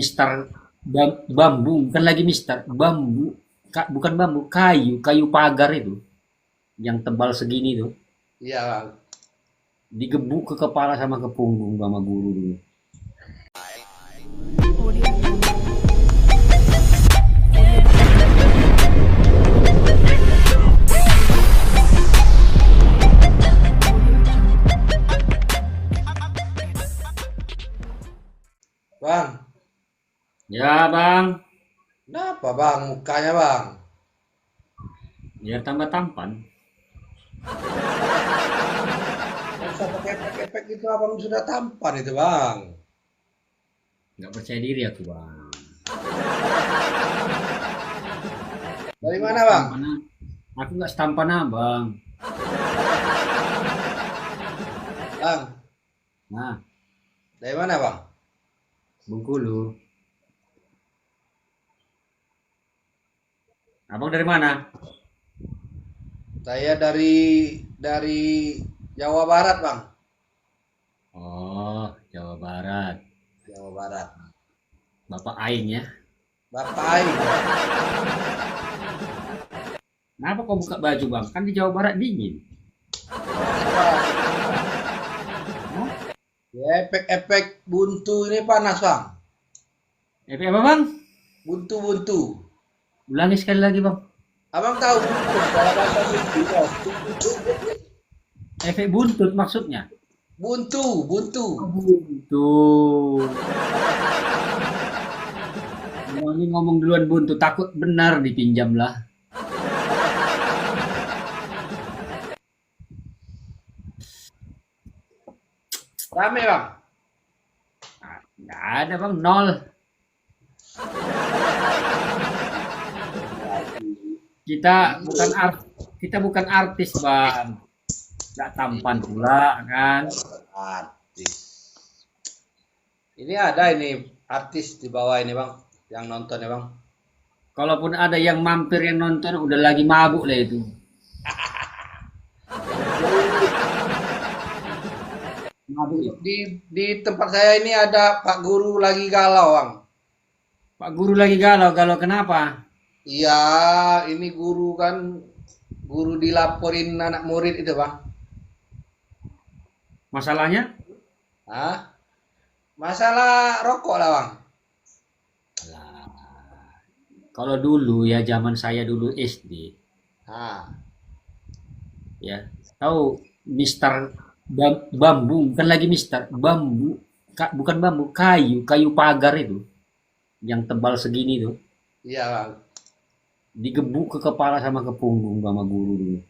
Mister bambu, bukan lagi mister, bambu, bukan bambu, kayu pagar itu, yang tebal segini tuh, Iya bang. digebuk ke kepala sama ke punggung sama guru dulu. Bang, Ya bang, kenapa bang mukanya bang? biar tambah tampan. Nggak usah pakai efek-efek itu abang sudah tampan itu bang. Nggak percaya diri aku bang. Dari Aku nggak mana bang? setampan, aku nggak setampan abang. Bang, Nah, dari mana bang? Bengkulu. Abang dari mana? Saya dari Jawa Barat bang. Oh, Jawa Barat. Jawa Barat. Bapak Aing ya. Bapak Aing. Kenapa kau buka baju bang? Kan di Jawa Barat dingin. Hah? Ya, efek-efek buntu ini panas bang. Apa bang? Buntu-buntu. Ulangi sekali lagi bang. Abang tahu buntu? Kalau bahasa buntu, bang. Efek buntut maksudnya. Buntu, buntu. Tuh. Ini ngomong duluan buntu, takut benar dipinjam lah. Rame bang. Nah, nggak ada bang, nol. Kita bukan artis bang. Nggak tampan pula kan. Artis. Ini ada ini artis di bawah ini bang, yang nonton ya bang. Kalaupun ada yang mampir yang nonton udah lagi mabuk lah itu. Mabuk itu. Di tempat saya ini ada Pak Guru lagi galau bang. Pak guru lagi galau, galau kenapa? Iya, ini guru kan guru dilaporin anak murid itu bang. Masalahnya? Hah? Masalah rokok lah bang. Alah, kalau dulu ya zaman saya dulu SD, Nah, ya tahu Mister bambu, bukan lagi Mister bambu, bukan bambu, kayu pagar itu, yang tebal segini tuh, iya bang. digebuk ke kepala sama ke punggung sama guru dulu.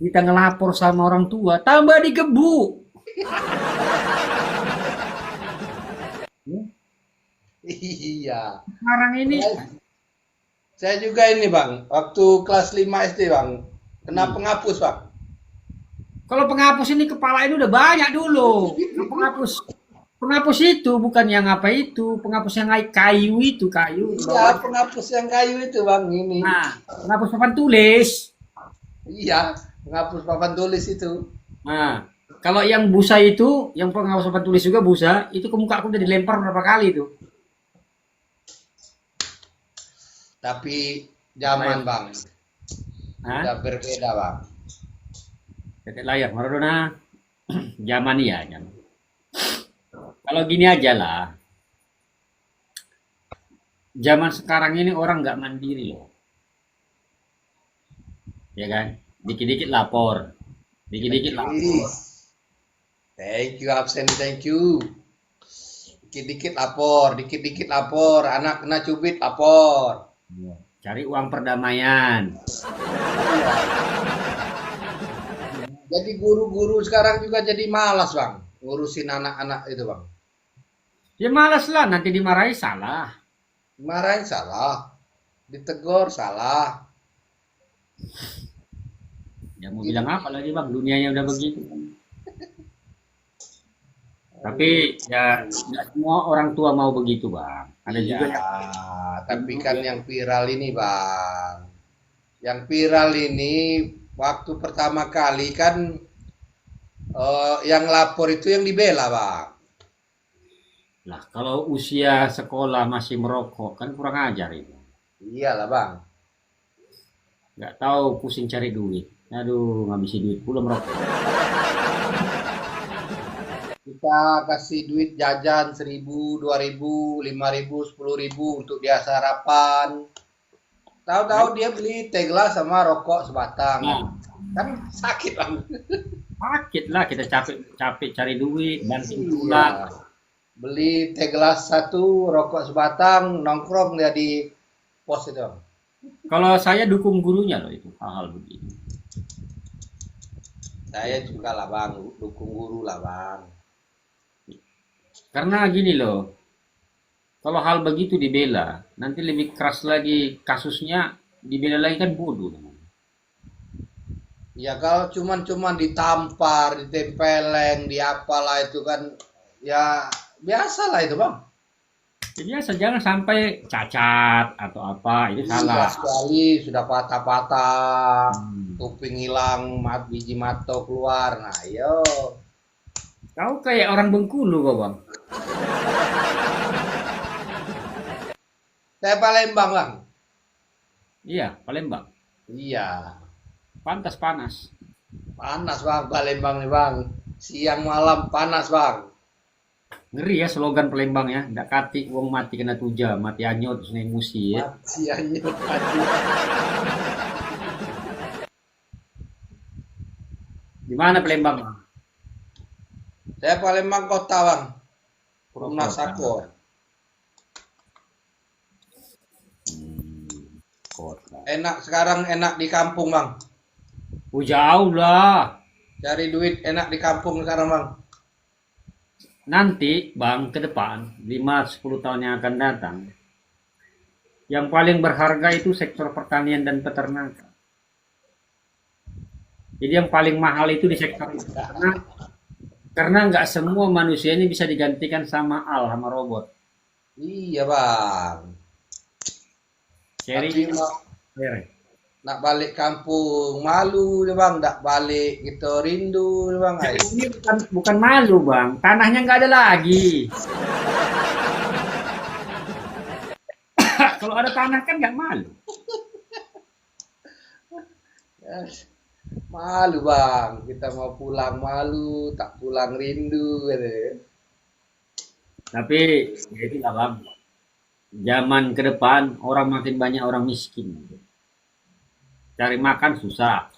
Kita ngelapor sama orang tua, tambah digebuk. Ya, Iya. sekarang ini, Saya juga ini bang, waktu kelas 5 SD bang, kena hmm, penghapus bang. kalau penghapus ini kepala ini udah banyak dulu. Nah, penghapus itu bukan yang apa itu, penghapus yang kayu itu, kayu di Iya, bawahnya. penghapus yang kayu itu bang ini. Nah, penghapus papan tulis. Iya, penghapus papan tulis itu. Nah, kalau yang busa itu, yang penghapus papan tulis juga busa, itu ke muka aku udah dilempar berapa kali itu. Tapi Apa ya? zaman bang, Hah? udah berbeda bang. Tetek layar Maradona. Zaman ya, zaman. Kalau gini aja lah, zaman sekarang ini orang nggak mandiri loh, ya kan? Dikit-dikit lapor, dikit-dikit lapor. Thank you absen, thank you. Dikit-dikit lapor, anak kena cubit lapor. Iya. Cari uang perdamaian. Jadi guru-guru sekarang juga jadi malas bang, ngurusin anak-anak itu bang. Ya malas lah, nanti dimarahi salah. Marahin salah, ditegur salah. Ya mau Itu bilang apa lagi bang, dunianya udah begitu. Tapi ya nggak semua orang tua mau begitu bang. Ada iya, juga yang tapi ibu kan yang yang viral ini bang, yang viral ini waktu pertama kali kan yang lapor itu yang dibela bang. Lah, kalau usia sekolah masih merokok kan kurang ajar itu. Iyalah bang. Nggak tahu pusing cari duit. Aduh, ngabisin duit pula merokok. Kita kasih duit jajan 1.000, 2.000, 5.000, 10.000 untuk dia sarapan. Tahu-tahu dia beli teh gelas sama rokok sebatang. Nah, Kan sakit bang. sakit lah kita capek capek cari duit, banting Iya. tulang. Beli teh gelas satu, rokok sebatang, nongkrong dia di pos itu. Bang. Kalau saya dukung gurunya loh itu hal-hal begini. Saya juga lah bang, dukung guru lah bang. Karena gini loh, kalau hal begitu dibela, nanti lebih keras lagi kasusnya, dibela lagi kan bodoh namanya. Ya kalau cuman ditampar, ditempeleng, di apalah itu kan ya biasa lah itu bang. Jadi biasa jangan sampai cacat atau apa, itu Iya salah. sekali sudah patah-patah, Hmm. kuping hilang, biji mata keluar. Nah, yo. Kau kayak orang Bengkulu kau bang. Saya Palembang bang. Iya, Palembang. Iya, Pantas panas. panas bang Palembang nih bang. Siang malam panas bang. Ngeri ya slogan Palembang ya. Ndak kati wong mati kena tuja, mati anyot terus emosi ya. Mati aja mati. Di mana Palembang bang? Saya Palembang kota bang. Oh, Perumnas kota. Sakor. Kota. Enak sekarang enak di kampung bang. Oh, jauh lah. Cari duit enak di kampung sekarang bang. Nanti bang ke depan 5-10 tahun yang akan datang, yang paling berharga itu sektor pertanian dan peternakan. Jadi yang paling mahal itu di sektor itu karena nggak semua manusia ini bisa digantikan sama sama robot. Iya bang. Tapi Sharing. nak balik kampung malu deh bang. Nak balik gitu rindu deh bang. Ay. Ini bukan malu bang, tanahnya nggak ada lagi. Kalau ada tanah kan nggak malu. Yes. Malu bang. Kita mau pulang malu. Tak pulang rindu. Gitu. Tapi ya itulah bang, zaman ke depan orang makin banyak orang miskin, cari makan susah.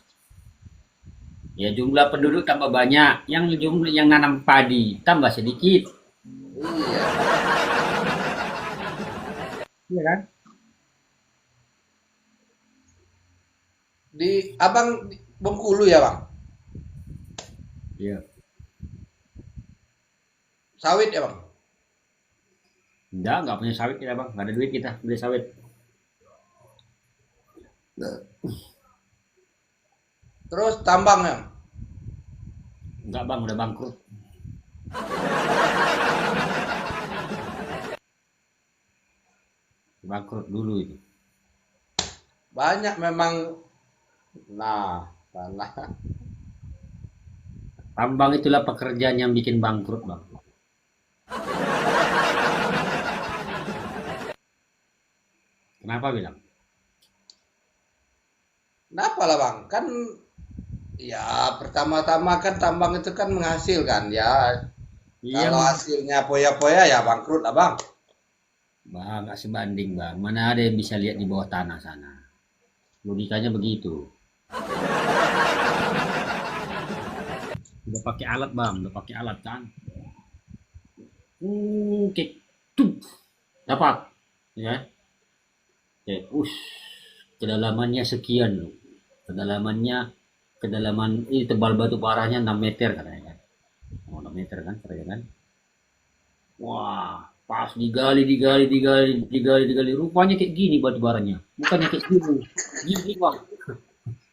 Ya jumlah penduduk tambah banyak, yang jumlah yang nanam padi tambah sedikit, Iya. iya kan? Di abang di Bengkulu ya bang. Iya. Sawit ya bang. Enggak punya sawit kita bang, nggak ada duit kita beli sawit. Terus tambang ya. Enggak bang, udah bangkrut. Bangkrut dulu itu. Banyak memang. Nah, tanah. Tambang itulah pekerjaan yang bikin bangkrut bang. Kenapa bilang? Kenapa lah bang? Kan ya pertama-tama kan tambang itu kan menghasilkan ya. Iya Kalau bang. hasilnya poya-poya ya bangkrut lah bang. Bang, nggak sebanding bang. Mana ada yang bisa lihat di bawah tanah sana. Logikanya begitu. Udah pakai alat bang, udah pakai alat kan. Oke, tuh dapat, ya. Oke, kedalamannya sekian loh. Kedalaman ini tebal batu parahnya 6 meter katanya. Oh, 6 meter kan, katanya kan. Wah, pas digali. Rupanya kayak gini batu baranya. Bukannya kayak gini. Gini bang.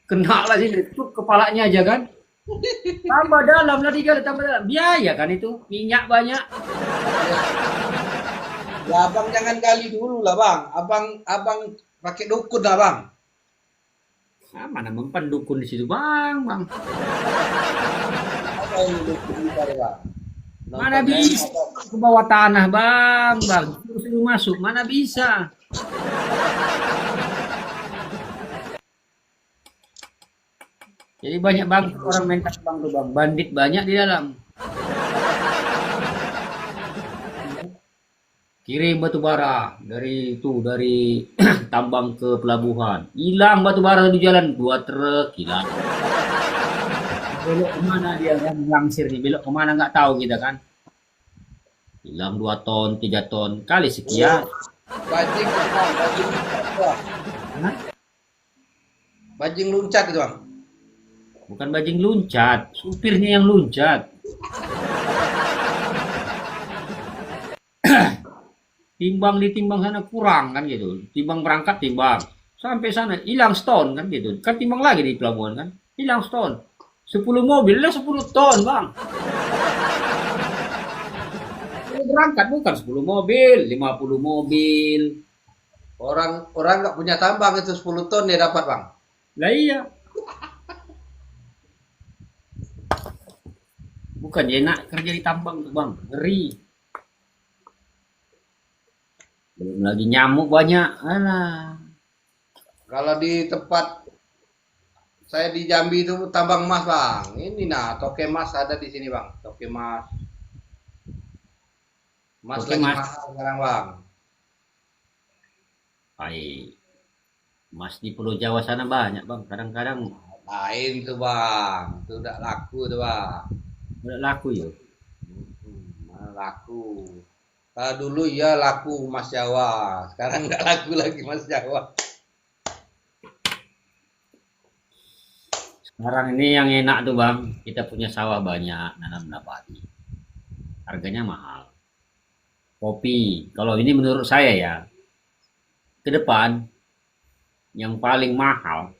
Kena lah sini, tuh kepalanya aja kan. Tambah dalam lah digali, tambah dalam. Biaya kan itu, minyak banyak. Ya abang jangan gali dulu lah bang. Abang pakai dukun lah bang. Ah, mana mempan dukun di situ bang. Apa yang dukun kita ya bang? Mana Nontonnya bisa ke bawah tanah, Bang. Suruh masuk, mana bisa. Jadi banyak bang orang main tambang tuh bang, bandit banyak di dalam. Kirim batu bara dari tambang ke pelabuhan. Hilang batu bara di jalan, 2 truk hilang. Belok kemana dia yang langsir nih? Belok kemana nggak tahu kita kan? Hilang 2 ton, 3 ton, kali sekian. bajing itu bang, bajing luncat itu, bang. Hah? Bajing luncat itu bang. Bukan bajing luncat, supirnya yang luncat. Timbang ditimbang sana kurang kan gitu. Timbang berangkat timbang. Sampai sana hilang stone kan gitu. Kan timbang lagi di pelabuhan kan. Hilang stone. 10 mobil lah 10 ton bang. Ini berangkat bukan 10 mobil, 50 mobil. Orang orang nggak punya tambang itu 10 ton dia dapat bang. Lah iya. Bukan enak kerja di tambang tuh bang. Ngeri. Belum lagi nyamuk banyak. Alah. Kalau di tempat saya di Jambi itu tambang emas bang. Ini nah toke emas ada di sini bang. Toke emas. Emas Oke lagi mas. mahal sekarang bang. Baik. Mas di Pulau Jawa sana banyak bang. Kadang-kadang Lain tuh bang. Itu udah laku tuh bang. udah laku ya. Laku. Kalau dulu ya laku emas Jawa. Sekarang nggak laku lagi emas Jawa. Sekarang ini yang enak tuh bang. Kita punya sawah banyak. Nanam padi. Harganya mahal. Kopi. Kalau ini menurut saya ya. Ke depan. Yang paling mahal.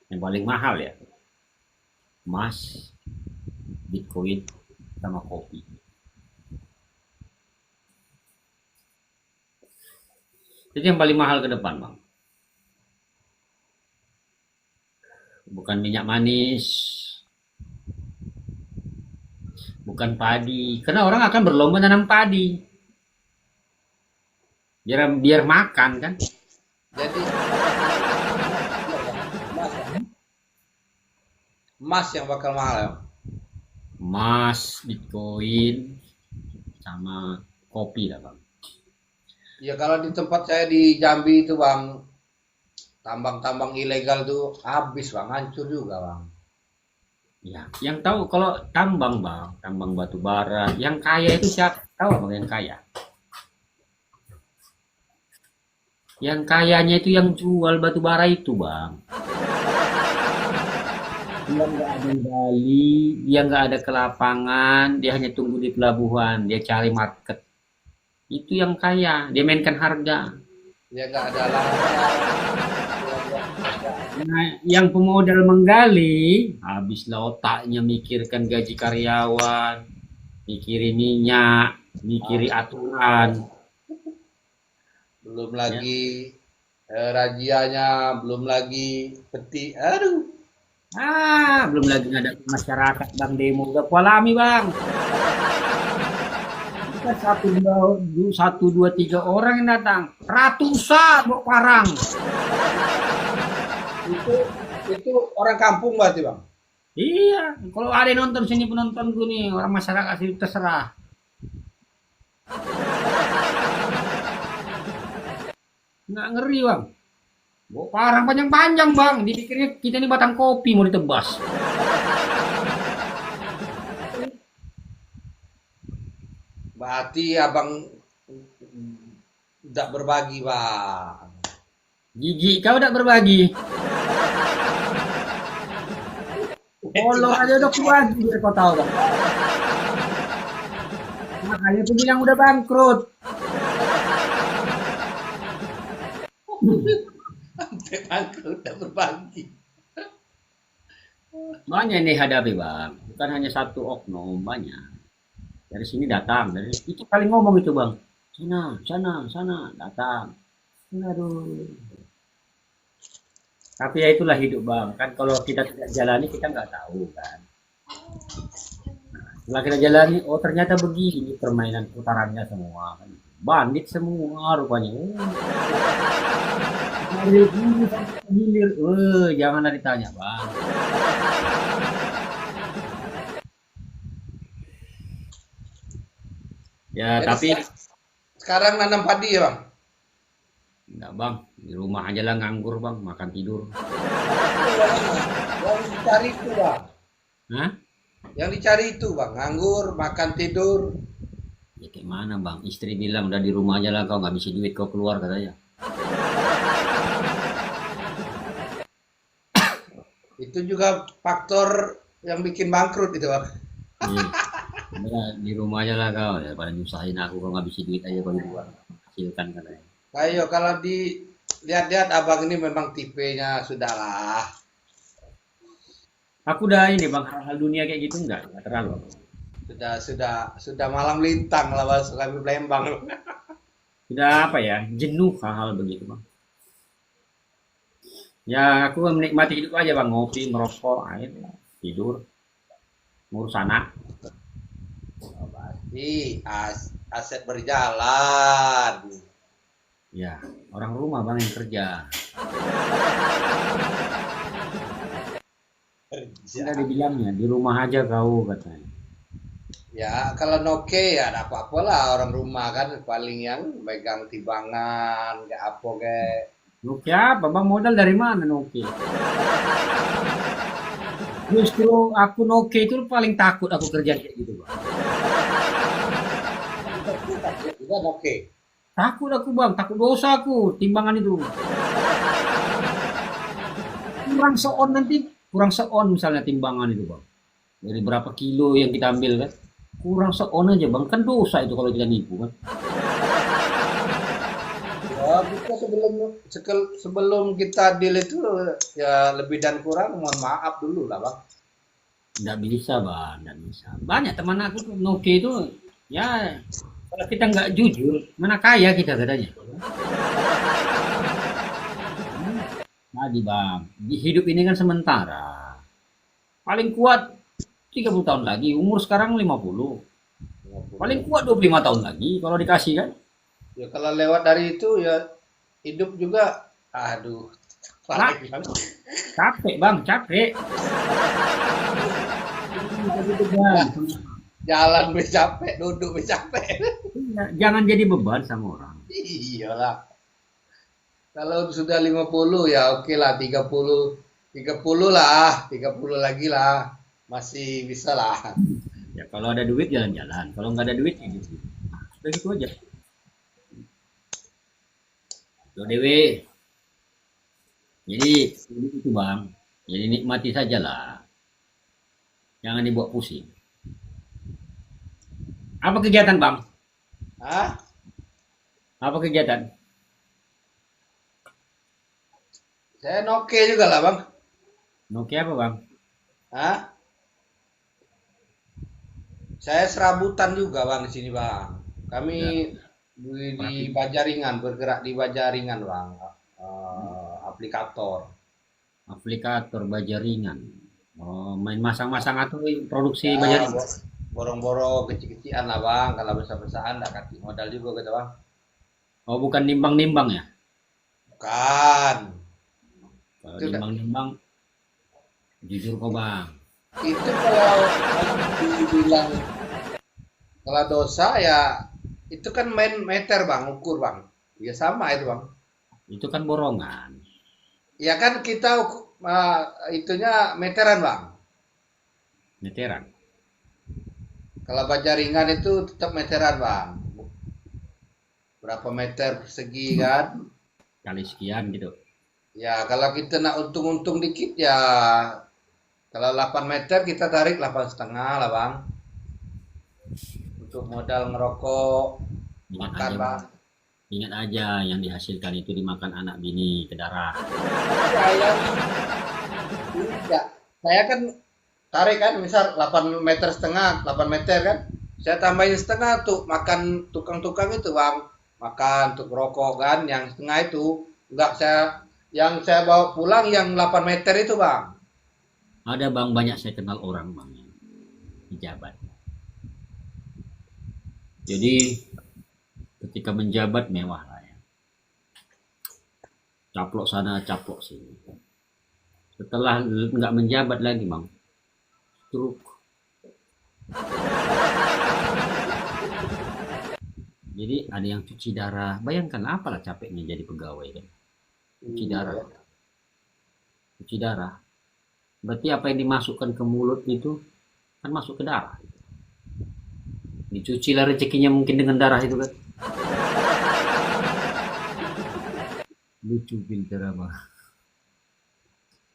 Yang paling mahal ya. Emas. Bitcoin. Sama kopi. Itu yang paling mahal ke depan bang. Bukan minyak manis, bukan padi. Karena orang akan berlomba nanam padi. Biar makan kan. Jadi emas yang bakal mahal ya. Emas, Bitcoin, sama kopi lah bang. Ya kalau di tempat saya di Jambi itu bang, tambang-tambang ilegal tuh habis bang, hancur juga bang. Ya, yang tahu kalau tambang bang, tambang batu bara, yang kaya itu siapa? Tahu bang yang kaya? Yang kayanya itu yang jual batu bara itu bang. Dia nggak ada gali, dia nggak ada ke lapangan, dia hanya tunggu di pelabuhan, dia cari market. Itu yang kaya, dia mainkan harga. Dia nggak ada lahan. Nah, yang pemodal menggali, habislah otaknya mikirkan gaji karyawan, mikirin minyak, mikiri aturan. Belum Ya. lagi rajianya, belum lagi peti. Aduh, Belum lagi ada masyarakat bang demo, udah alami bang. Kita satu dua tiga orang yang datang, ratusan bawa parang. itu itu orang kampung berarti bang. Iya, kalau ada yang nonton sini penonton gue nih, orang masyarakat sini terserah. Nggak ngeri bang. Bawa parang panjang-panjang bang, dipikirnya kita ini batang kopi mau ditebas. Berarti abang tidak berbagi bang. Gigi kau udah berbagi. Kolor aja udah berbagi biar kau tahu bang. Makanya tuh bilang udah bangkrut. Sampai bangkrut udah berbagi. Banyak yang dihadapi bang, bukan hanya satu oknum, banyak. Dari sini datang, dari itu kali ngomong itu bang. Sana, datang. Aduh. Tapi ya itulah hidup bang. Kan kalau kita tidak jalani kita nggak tahu kan. Setelah kita jalani, oh ternyata begini permainan putarannya semua. Bandit semua rupanya. Dari hulu sampai ke hilir. Janganlah ditanya, Bang. Ya, Jadi tapi sekarang nanam padi ya bang? enggak, Bang. Di rumah aja lah nganggur, Bang. Makan tidur. Yang dicari itu bang. Hah? Yang dicari itu bang, nganggur, makan tidur. Ya kayak mana, Bang? Istri bilang udah di rumah aja lah kau nggak bisa duit kau keluar katanya. Itu juga faktor yang bikin bangkrut itu bang. Iya. Udah, di rumah aja lah kau daripada nyusahin aku kau nggak bisa duit aja kau di luar. Hasilkan katanya. Ayo kalau dilihat-lihat abang ini memang tipenya sudahlah. Aku udah ini, Bang, hal-hal dunia kayak gitu enggak terlalu. Sudah malam lintang lah bang, kami Palembang. Udah apa ya? Jenuh hal-hal begitu, Bang. Ya, aku menikmati hidup aja, Bang. Ngopi, merokok, air, tidur, ngurus anak. Pasti aset berjalan. Ya, orang rumah, Bang, yang kerja. Udah Kerja. dibilangnya, di rumah aja kau katanya. Ya, kalau noke ya ada apa-apa lah orang rumah kan paling yang megang timbangan, kayak apa kayak. Nokia apa, Bang? Modal dari mana Nokia? Justru aku Nokia itu paling takut aku kerja kayak gitu, Bang. Juga noke. Takut aku, Bang. Takut dosa aku, timbangan itu. Kurang seon nanti, kurang seon misalnya timbangan itu, Bang. Dari berapa kilo yang kita ambil kan? Kurang seon aja, Bang. Kan dosa itu kalau kita nipu kan. Ya, kita sebelum kita deal itu ya lebih dan kurang mohon maaf dulu lah bang. Nggak bisa, Bang. Nggak bisa. Banyak teman aku tuh Nokia itu, ya kalau kita nggak jujur, mana kaya kita katanya. Tadi, Bang. Di hidup ini kan sementara. Paling kuat 30 tahun lagi. Umur sekarang 50. Paling kuat 25 tahun lagi kalau dikasih kan. Ya kalau lewat dari itu ya hidup juga aduh Nah, paling bang. capek, Bang. Capek. Jadi beban. Jalan be capek, duduk be capek. Iya, jangan jadi beban sama orang. Iyalah. Kalau sudah 50 ya oke lah 30 lah, 30 lagi lah. Masih bisa lah. Ya kalau ada duit jalan-jalan. Kalau nggak ada duit ya gitu. Udah gitu aja. Tuh Dewi. Jadi itu, Bang. Jadi nikmati saja lah. Jangan dibuat pusing. Apa kegiatan, Bang? Hah? Apa kegiatan? Saya noke juga lah bang. Nokia apa, Bang? Hah? Saya serabutan juga bang di sini bang. Kami Ya, di berarti Bajaringan, bergerak di Bajaringan bang. Aplikator. aplikator baja ringan. Oh, main masang-masang atau produksi baja Ya, ringan? borong-borong kecil-kecilan lah bang. Kalau besar-besaran enggak kasih modal juga gitu bang. Oh, bukan nimbang-nimbang ya? Bukan. Kalau Itu nimbang-nimbang, jujur kok, Bang. itu kalau dibilang kalau dosa ya itu kan main meter bang, ukur bang. Ya sama itu bang. Itu kan borongan. Ya kan kita itunya meteran bang. Meteran. Kalau baja ringan itu tetap meteran bang. Berapa meter persegi kan? Kali sekian gitu. Ya kalau kita nak untung-untung dikit ya kalau 8 meter kita tarik 8,5 lah bang. Untuk modal ngerokok, Ingat makan aja, bang. Bang. Ingat aja yang dihasilkan itu dimakan anak bini ke darah. Ya, yang tidak. Saya kan tarik kan misal 8,5 meter, 8 meter kan. Saya tambahin setengah tuh makan tukang-tukang itu bang. Makan untuk rokok kan yang setengah itu. Enggak yang saya bawa pulang yang 8 meter itu bang. Ada, Bang, banyak saya kenal orang, Bang, yang pejabat. Jadi ketika menjabat mewah lah ya. Caplok sana, caplok sini. Setelah nggak menjabat lagi bang, stroke. Jadi ada yang cuci darah. Bayangkan apalah capeknya jadi pegawai kan. Cuci darah. Cuci darah. Berarti apa yang dimasukkan ke mulut itu kan masuk ke darah. Dicuci lah rezekinya mungkin dengan darah itu kan. Lucu pintar apa.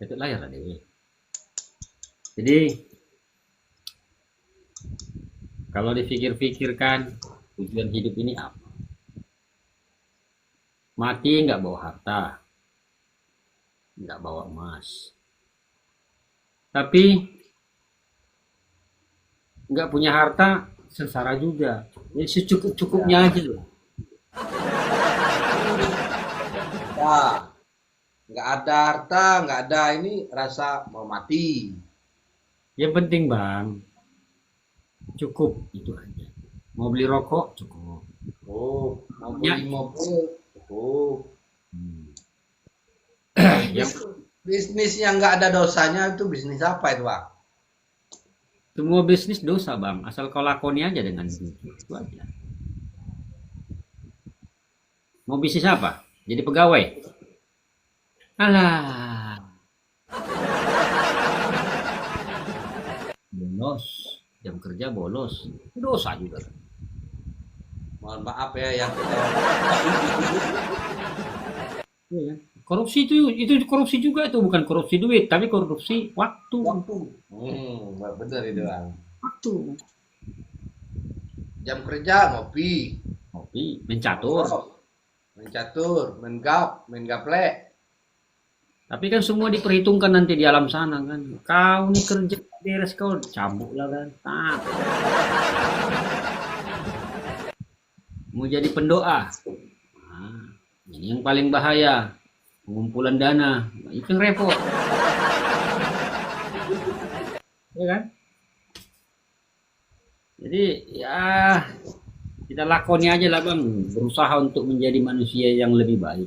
Itu layar lah deh. Jadi kalau dipikir-pikirkan tujuan hidup ini apa? Mati nggak bawa harta, nggak bawa emas, tapi nggak punya harta sengsara juga. Jadi secukup-cukupnya aja loh. Ya, nggak ada harta, nggak ada ini rasa mau mati. Yang penting bang, cukup itu aja. Mau beli rokok cukup. Oh, mau Ya. beli mobil. Oh, Yang bisnis yang nggak ada dosanya itu bisnis apa itu, Bang? semua bisnis dosa bang, asal kau lakoni aja dengan jujur itu aja. Mau bisnis apa? Jadi pegawai? Alah, bolos, jam kerja bolos, dosa juga. Mohon maaf ya yang Iya kan? Korupsi itu korupsi juga, itu bukan korupsi duit, tapi korupsi waktu. waktu. Bener itu, Bang. Waktu. Jam kerja ngopi, Kopi, mencatur. main catur, main gap, main gaplek. Tapi kan semua diperhitungkan nanti di alam sana kan. Kau nih kerja beres kau cambuk lah kan. Tak. Mau jadi pendoa. Nah, ini yang paling bahaya. Pengumpulan dana. Nah, itu yang repot. Ya kan? Jadi ya kita lakoni aja lah bang. Berusaha untuk menjadi manusia yang lebih baik.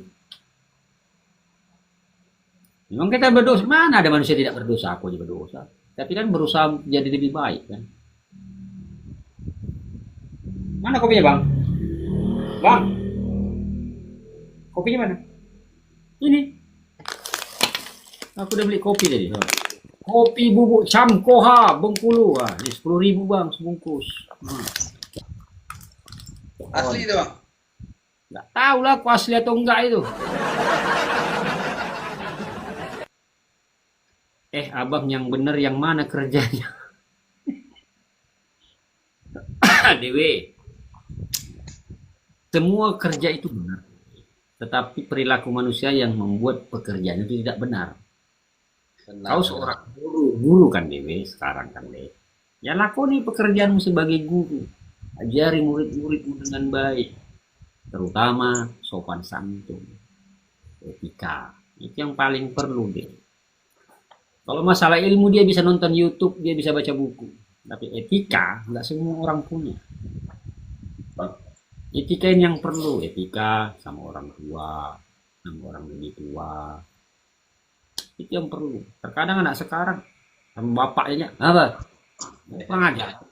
Memang kita berdosa, mana ada manusia tidak berdosa, aku juga berdosa. Tapi kan berusaha menjadi lebih baik kan. Mana kopinya bang? Bang, kopinya mana? Ini. Aku udah beli kopi tadi. Kopi bubuk Camkoha Bengkulu. Wah, ini 10.000 bang sebungkus. Asli itu, Bang. Nggak tahu lah aku asli atau enggak itu. Abang yang bener yang mana kerjanya? Dewe. Semua kerja itu benar. Tetapi perilaku manusia yang membuat pekerjaan itu tidak benar. Kau seorang guru kan Dewe sekarang kan Dewe. Ya lakoni pekerjaanmu sebagai guru. Ajari murid-muridmu dengan baik. Terutama sopan santun. Etika. Itu yang paling perlu Dewe. Kalau masalah ilmu dia bisa nonton YouTube, dia bisa baca buku. Tapi etika nggak semua orang punya. Etika ini yang perlu, etika sama orang tua, sama orang lebih tua. Itu yang perlu. Terkadang anak sekarang sama bapaknya apa? Kurang aja.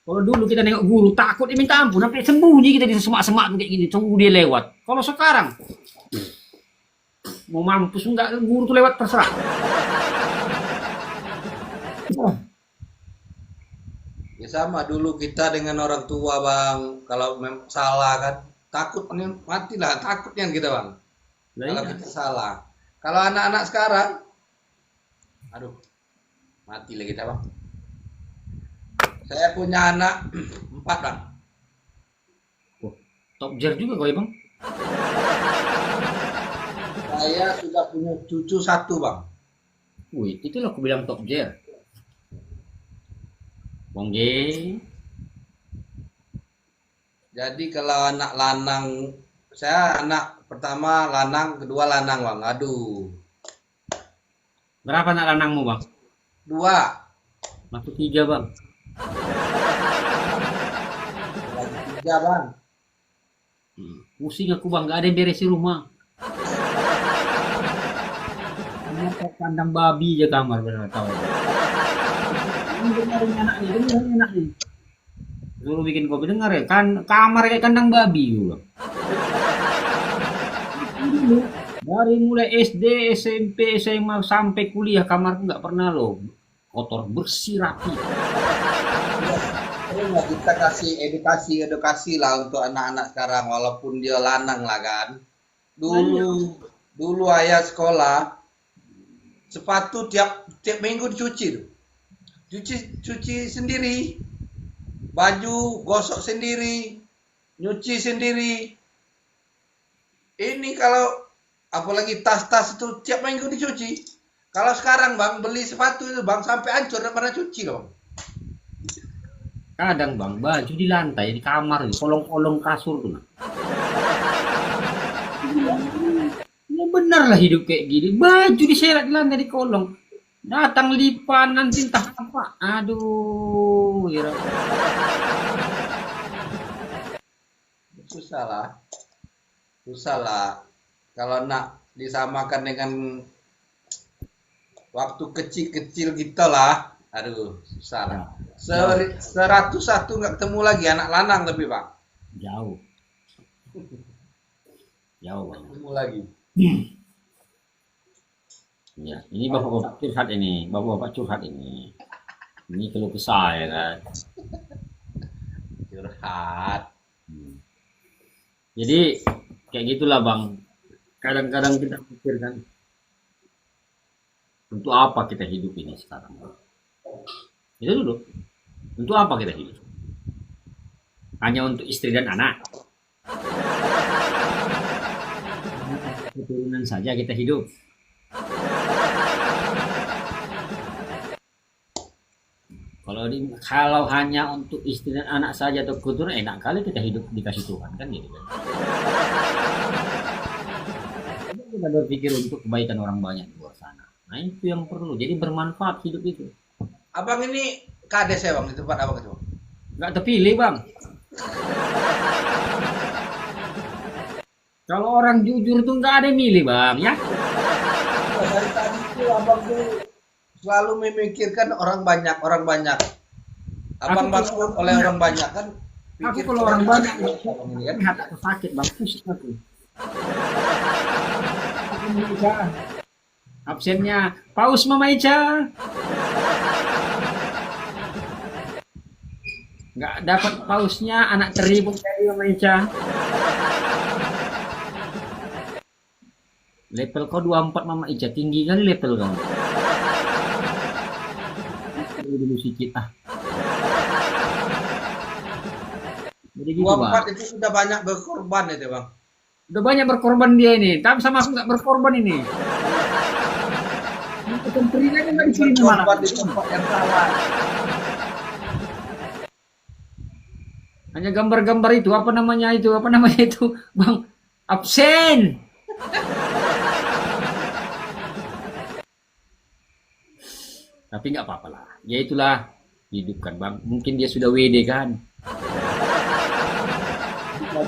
Kalau dulu kita nengok guru takut dia minta ampun, sampai sembunyi kita di semak-semak kayak gini, tunggu dia lewat. Kalau sekarang mau mampus enggak, guru tuh lewat terserah. Ya sama dulu kita dengan orang tua, Bang. Kalau salah kan takutnya matilah, takutnya kita, Bang. Kalau kita salah. Kalau anak-anak sekarang aduh, matilah kita, Bang. Saya punya anak 4, Bang. Top jar juga kau ya bang? Saya sudah punya cucu 1, Bang. Wih, itulah aku bilang top jar. Bongge. Jadi kalau anak lanang, saya anak pertama lanang, kedua lanang, Bang. Aduh. Berapa anak lanangmu bang? 2. Aku 3 bang. Lagi tiga bang. Pusing aku bang, nggak ada yang beres di rumah. Kamar kayak kandang babi aja kamar benar tahu. Ini dengerin anak nih, dengerin anak nih. Suruh bikin kopi dengar ya, kan kamar kayak kandang babi juga. Dari mulai SD, SMP, SMA sampai kuliah kamarku nggak pernah loh kotor, bersih rapi. Ini nggak kita kasih edukasi lah untuk anak-anak sekarang, walaupun dia lanang lah kan. Dulu ayah sekolah sepatu tiap minggu dicuci tuh. Cuci sendiri, baju gosok sendiri, nyuci sendiri. Ini kalau apalagi tas-tas itu tiap minggu dicuci. Kalau sekarang bang beli sepatu itu bang sampai hancur dan pernah cuci loh. Kadang bang baju di lantai di kamar, di kolong-kolong kasur tuh. Nah. Ya benar lah hidup kayak gini. Baju diseret di lantai di kolong. Datang lipan nanti entah apa. Aduh, kira. Susah lah. Susah lah. Kalau nak disamakan dengan waktu kecil-kecil gitu lah. Aduh, susah lah. 101 nggak ketemu lagi anak lanang tapi bang. Jauh. Jauh bang. Ketemu lagi. Ya, ini bapak-bapak curhat ini, bapak-bapak curhat ini. Ini keluh kesah ya kan. Curhat. Jadi kayak gitulah bang. Kadang-kadang kita pikirkan untuk apa kita hidup ini sekarang. Itu dulu. Untuk apa kita hidup? Hanya untuk istri dan anak. Keturunan saja kita hidup. Kalau hanya untuk istri dan anak saja atau keturunan, enak kali kita hidup dikasih Tuhan kan gitu kan. Kita berpikir untuk kebaikan orang banyak di luar sana. Nah itu yang perlu. Jadi bermanfaat hidup itu. Abang ini kades ya bang di tempat abang itu? Nggak terpilih bang. Kalau orang jujur tuh nggak ada yang milih bang ya. Dari tadi itu abang tuh selalu memikirkan orang banyak, orang banyak. Abang maksud oleh orang banyak kan? Aku kalau orang banyak ini kan? lihat aku sakit bang, pusing aku. Aku Ica. Absennya paus Mama Ica. Nggak dapat pausnya, anak teri pun dari Mama Ica. Level kau 24 Mama Ica, tinggi kali level kau. Dulu sikit ah. Jadi gitu, 24 itu sudah banyak berkorban itu bang. Udah banyak berkorban dia ini, tapi sama aku nggak berkorban ini. Kepentingan kan nggak di sini malah. Berkorban di tempat yang salah. Hanya gambar-gambar itu, apa namanya itu, bang, absen. Tapi nggak apa-apa lah, ya itulah hidup kan bang. Mungkin dia sudah WD kan.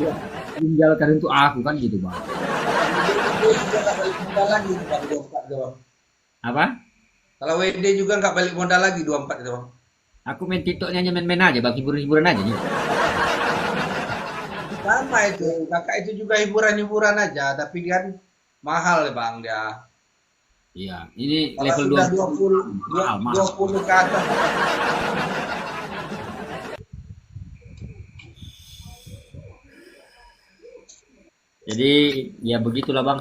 Dia tinggalkan untuk aku kan gitu bang. Dia juga nggak balik modal lagi bang 24 itu bang. Apa? Kalau WD juga nggak balik modal lagi 24 itu bang. Aku main TikToknya hanya main-main aja bang, hiburan-hiburan aja nih. Sama itu, kakak itu juga hiburan-hiburan aja, tapi kan mahal ya bang dia. Iya, ini Kalau level sudah 20 20 ke atas. Jadi ya begitulah bang.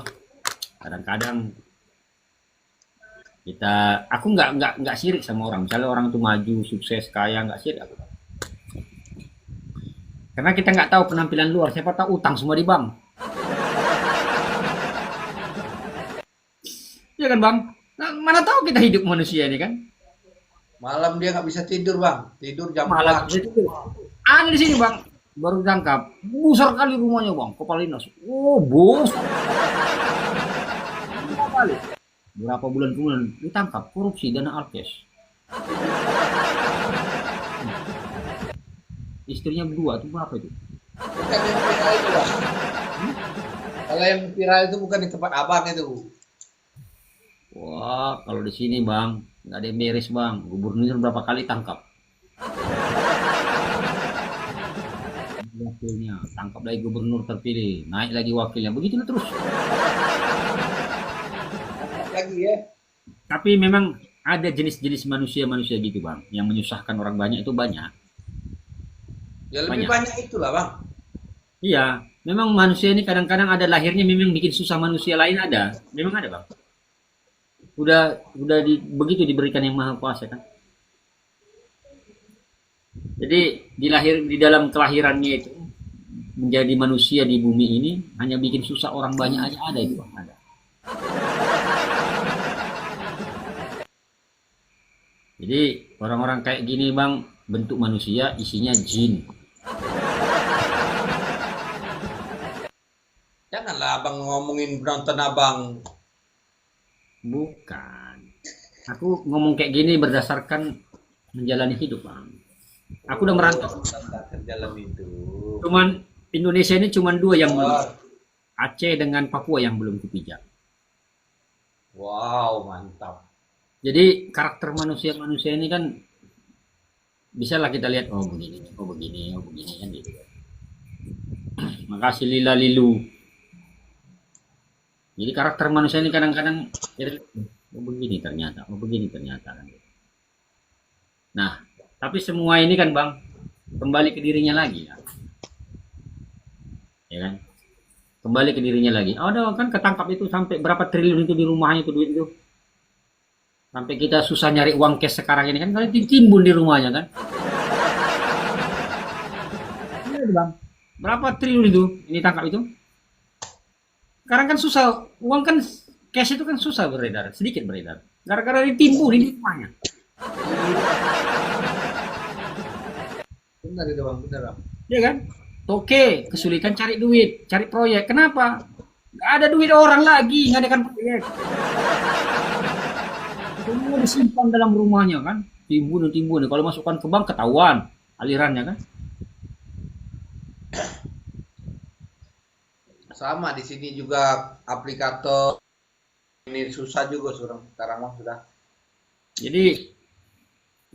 Kadang-kadang aku nggak sirik sama orang. Misalnya orang itu maju, sukses, kaya, nggak sirik aku. Karena kita nggak tahu penampilan luar. Siapa tahu utang semua di bank. Iya kan bang? Nah, mana tahu kita hidup manusia ini kan? Malam dia nggak bisa tidur bang, tidur jam Malah 4. ada di sini bang, baru tangkap. Besar kali rumahnya bang, Kopalinas. Oh bos. Berapa bulan kemudian ditangkap korupsi dana Alkes. istrinya berdua tuh apa itu? Bukan yang viral itu, Bang. Kalau yang viral itu bukan di tempat abang itu. Wah, kalau di sini bang, nggak ada yang beres bang. Gubernur berapa kali tangkap wakilnya, tangkap lagi gubernur terpilih, naik lagi wakilnya, begitu terus. Lagi ya. Tapi memang ada jenis-jenis manusia-manusia gitu bang, yang menyusahkan orang banyak itu banyak. Ya lebih Banyak. banyak itulah, Bang. Iya, memang manusia ini kadang-kadang ada lahirnya memang bikin susah manusia lain ada. Memang ada bang. Begitu diberikan yang maha kuasa kan. Jadi di dalam kelahirannya itu menjadi manusia di bumi ini hanya bikin susah orang banyak aja ada itu bang. Ada. Jadi orang-orang kayak gini bang, bentuk manusia isinya jin. Janganlah abang ngomongin penonton abang. Bukan. Aku ngomong kayak gini berdasarkan menjalani hidup bang. Aku udah merantau. Tentang jalan itu. Cuman Indonesia ini cuman dua yang belum. Wah, Aceh dengan Papua yang belum kupijak. wow, mantap. Jadi karakter manusia-manusia ini kan bisa lah kita lihat, oh begini, oh begini, oh begini kan gitu. Makasih lila lilu. Jadi karakter manusia ini kadang-kadang oh begini ternyata, oh begini ternyata kan. Nah, tapi semua ini kan bang kembali ke dirinya lagi ya, ya kan? Kembali ke dirinya lagi. Oh, ada kan ketangkap itu sampai berapa triliun itu di rumahnya itu duit itu. Sampai kita susah nyari uang cash sekarang ini kan kali ditimbun di rumahnya kan. Iya bang. Berapa triliun itu ini tangkap itu? Sekarang kan susah, uang kan cash itu kan susah beredar, sedikit beredar. Gara-gara ditimbun di rumahnya. Benar itu, Bang, benar, Bang. Iya kan? Oke, kesulitan cari duit, cari proyek. Kenapa? Gak ada duit orang lagi, ngadakan proyek. Semua disimpan dalam rumahnya kan, timbun. Kalau masukkan ke bank ketahuan alirannya kan. Sama di sini juga aplikator ini susah juga sekarang mah sudah. Jadi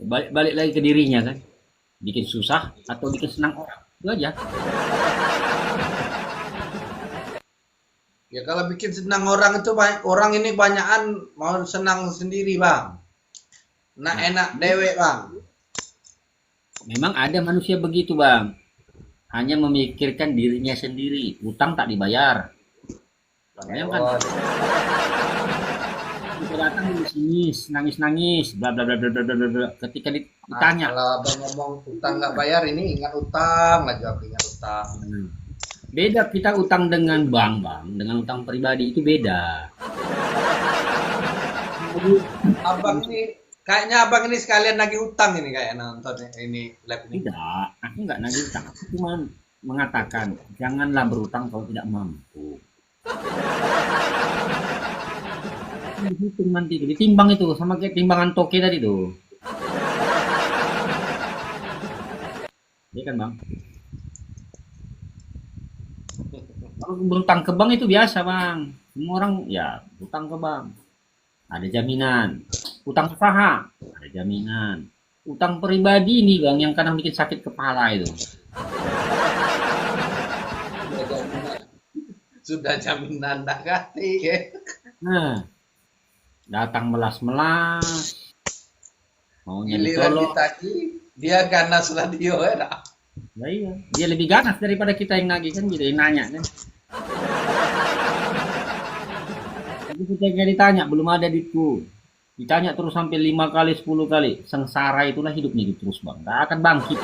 balik lagi ke dirinya kan, bikin susah atau bikin senang orang itu aja. Ya kalau bikin senang orang itu orang ini banyakan mau senang sendiri, Bang. Nah, enak dewek, Bang. Memang ada manusia begitu bang, hanya memikirkan dirinya sendiri, utang tak dibayar. Banyak kan? Kita datang di sini nangis, bla bla bla bla bla bla bla. Ketika ditanya, Kalau abang ngomong utang nggak bayar ini ingat utang, nggak jawab ingat utang. beda kita utang dengan bank bang, dengan utang pribadi itu beda. Abang ini kayaknya abang ini sekalian lagi utang ini kayak nonton ini live ini. Tidak, aku nggak nagih utang. Aku cuma mengatakan janganlah berutang kalau tidak mampu. Dihitung nanti itu, ditimbang itu sama kayak timbangan toke tadi tuh. Iya kan bang? Kalau berutang ke bank itu biasa bang. Semua orang ya utang ke bank. Ada jaminan. Utang usaha ada jaminan. Utang pribadi nih bang yang kadang bikin sakit kepala itu. Sudah jaminan tak ganti ya. Nah, datang melas-melas. Maunya Giliran ditolong. ditagi dia ganas radio ya. Ya iya, dia lebih ganas daripada kita yang nagih kan gitu, yang nanya kan. Tapi ketika ditanya belum ada duitku, ditanya terus sampai 5 kali 10 kali, sengsara itulah hidupnya gitu terus bang, gak akan bangkit.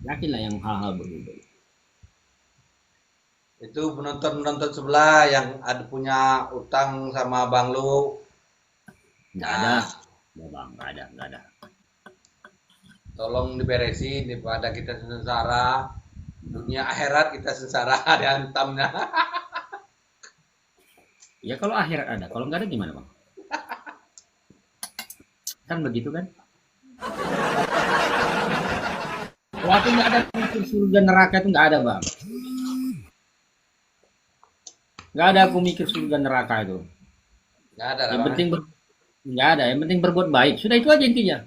Yakinlah yang hal-hal begitu. Itu penonton-penonton sebelah yang ada punya utang sama Bang Lu. Nggak ada, ya bang, nggak ada. Tolong diberesin daripada kita sengsara. Dunia akhirat kita sengsara dihantamnya. Ya kalau akhirat ada, kalau nggak ada gimana bang? Kan begitu kan? Kalau aku nggak ada mikir surga neraka itu nggak ada bang. Nggak ada aku mikir surga neraka itu. Nggak ada lah Yang bang. penting nggak ada. Yang penting berbuat baik. Sudah itu aja intinya.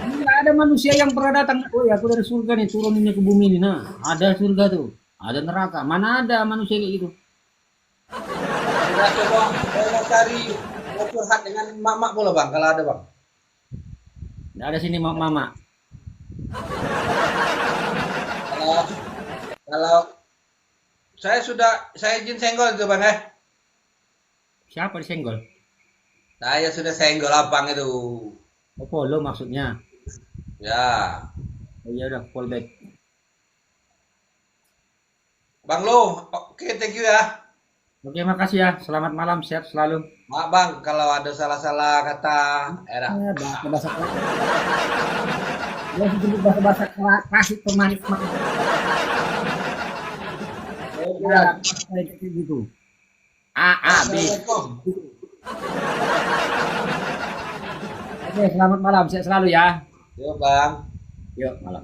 Nggak ada manusia yang pernah datang. Oh ya, aku dari surga nih turuninnya ke bumi ini. Nah, ada surga tuh. Ada neraka. Mana ada manusia kayak gitu? Udah coba saya mau cari mau curhat dengan mak boleh bang kalau ada bang. Nggak ada sini mama. Kalau kalau saya izin senggol itu bang ya. Siapa disenggol? Saya sudah senggol abang itu. Oh, follow maksudnya. Ya. Oh iya udah fallback. Bang Lo, oke thank you ya. Oke, makasih ya. Selamat malam, sehat selalu. Maaf bang kalau ada salah-salah kata. Era. Ya, bahasa keras. Ya, sebut bahasa keras itu manis. Ya, kayak gitu. A, B. Assalamualaikum. Oke, selamat malam, sehat selalu ya. Yo bang. Yuk, malam.